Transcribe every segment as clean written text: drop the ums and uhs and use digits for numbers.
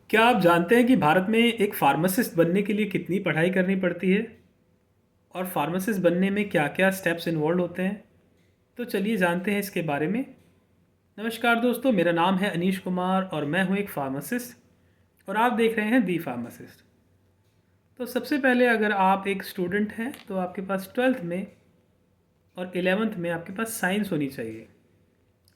क्या आप जानते हैं कि भारत में एक फार्मासिस्ट बनने के लिए कितनी पढ़ाई करनी पड़ती है और फार्मासिस्ट बनने में क्या क्या स्टेप्स इन्वॉल्व होते हैं? तो चलिए जानते हैं इसके बारे में। नमस्कार दोस्तों, मेरा नाम है अनीश कुमार और मैं हूं एक फार्मासिस्ट और आप देख रहे हैं दी फार्मासिस्ट। तो सबसे पहले अगर आप एक स्टूडेंट हैं तो आपके पास 12th में और 11th में आपके पास साइंस होनी चाहिए।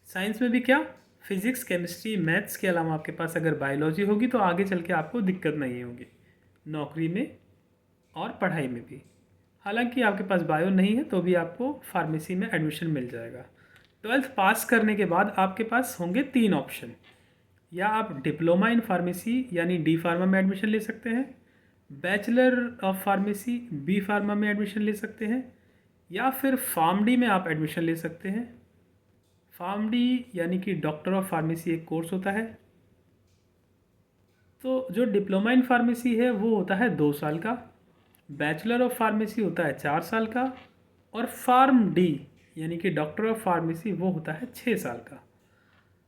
साइंस में भी क्या, फिज़िक्स, केमिस्ट्री, मैथ्स के अलावा आपके पास अगर बायोलॉजी होगी तो आगे चल के आपको दिक्कत नहीं होगी नौकरी में और पढ़ाई में भी। हालांकि आपके पास बायो नहीं है तो भी आपको फार्मेसी में एडमिशन मिल जाएगा। 12th पास करने के बाद आपके पास होंगे 3 ऑप्शन। या आप डिप्लोमा इन फार्मेसी यानी डी फार्मा में एडमिशन ले सकते हैं, bachelor of pharmacy B pharma में एडमिशन ले सकते हैं, या फिर फार्म डी में आप एडमिशन ले सकते हैं। फार्म डी यानी कि डॉक्टर ऑफ फार्मेसी एक कोर्स होता है। तो जो डिप्लोमा इन फार्मेसी है वो होता है 2 साल का, बैचलर ऑफ फार्मेसी होता है 4 साल का, और फार्म डी यानी कि डॉक्टर ऑफ फार्मेसी वो होता है 6 साल का।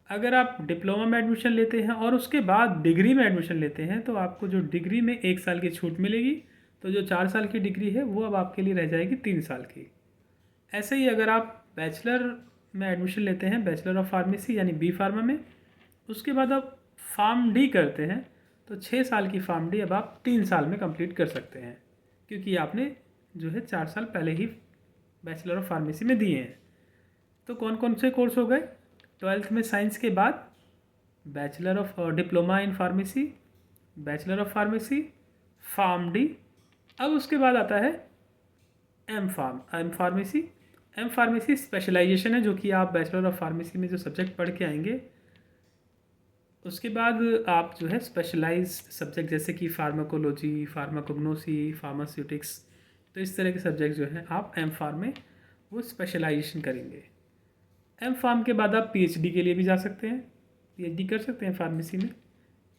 अगर आप डिप्लोमा में एडमिशन लेते हैं और उसके बाद डिग्री में एडमिशन लेते हैं तो आपको जो डिग्री में 1 साल की छूट मिलेगी, तो जो 4 साल की डिग्री है वो अब आपके लिए रह जाएगी 3 साल की। ऐसे ही अगर आप बैचलर में एडमिशन लेते हैं, बैचलर ऑफ फार्मेसी यानी बी फार्मा में, उसके बाद आप फार्म डी करते हैं तो 6 साल की फार्म डी अब आप 3 साल में कंप्लीट कर सकते हैं, क्योंकि आपने जो है 4 साल पहले ही बैचलर ऑफ फार्मेसी में दिए हैं। तो कौन कौन से कोर्स हो गए? 12th में साइंस के बाद bachelor of diploma in pharmacy, bachelor of pharmacy, pharm D. अब उसके बाद आता है M pharmacy. M pharmacy specialization है, जो कि आप बैचलर ऑफ फार्मेसी में जो सब्जेक्ट पढ़ के आएंगे उसके बाद आप जो है स्पेशलाइज सब्जेक्ट जैसे कि फार्माकोलॉजी, फार्माकोग्नोसी, फार्मास्यूटिक्स, तो इस तरह के सब्जेक्ट जो हैं आप एम फार्म में वो स्पेशलाइजेशन करेंगे। एम फार्म के बाद आप पीएचडी के लिए भी जा सकते हैं, पीएचडी कर सकते हैं फार्मेसी में।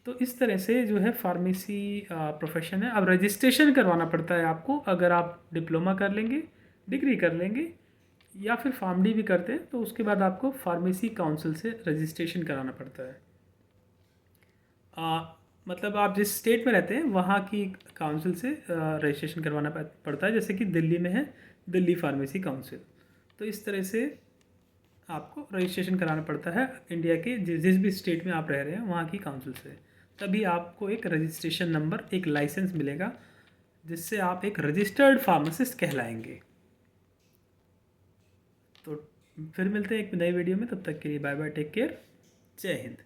तो इस तरह से जो है फार्मेसी प्रोफेशन है। अब रजिस्ट्रेशन करवाना पड़ता है आपको, अगर आप डिप्लोमा कर लेंगे, डिग्री कर लेंगे या फिर फार्म डी भी करते हैं तो उसके बाद आपको फार्मेसी काउंसिल से रजिस्ट्रेशन कराना पड़ता है। आ, मतलब आप जिस स्टेट में रहते हैं वहाँ की काउंसिल से रजिस्ट्रेशन करवाना पड़ता है। जैसे कि दिल्ली में है दिल्ली फार्मेसी काउंसिल, तो इस तरह से आपको रजिस्ट्रेशन कराना पड़ता है इंडिया के जिस भी स्टेट में आप रह रहे हैं वहाँ की काउंसिल से। तभी आपको एक रजिस्ट्रेशन नंबर, एक लाइसेंस मिलेगा, जिससे आप एक रजिस्टर्ड फार्मासिस्ट कहलाएंगे। तो फिर मिलते हैं एक नई वीडियो में, तब तक के लिए बाय बाय, टेक केयर, जय हिंद।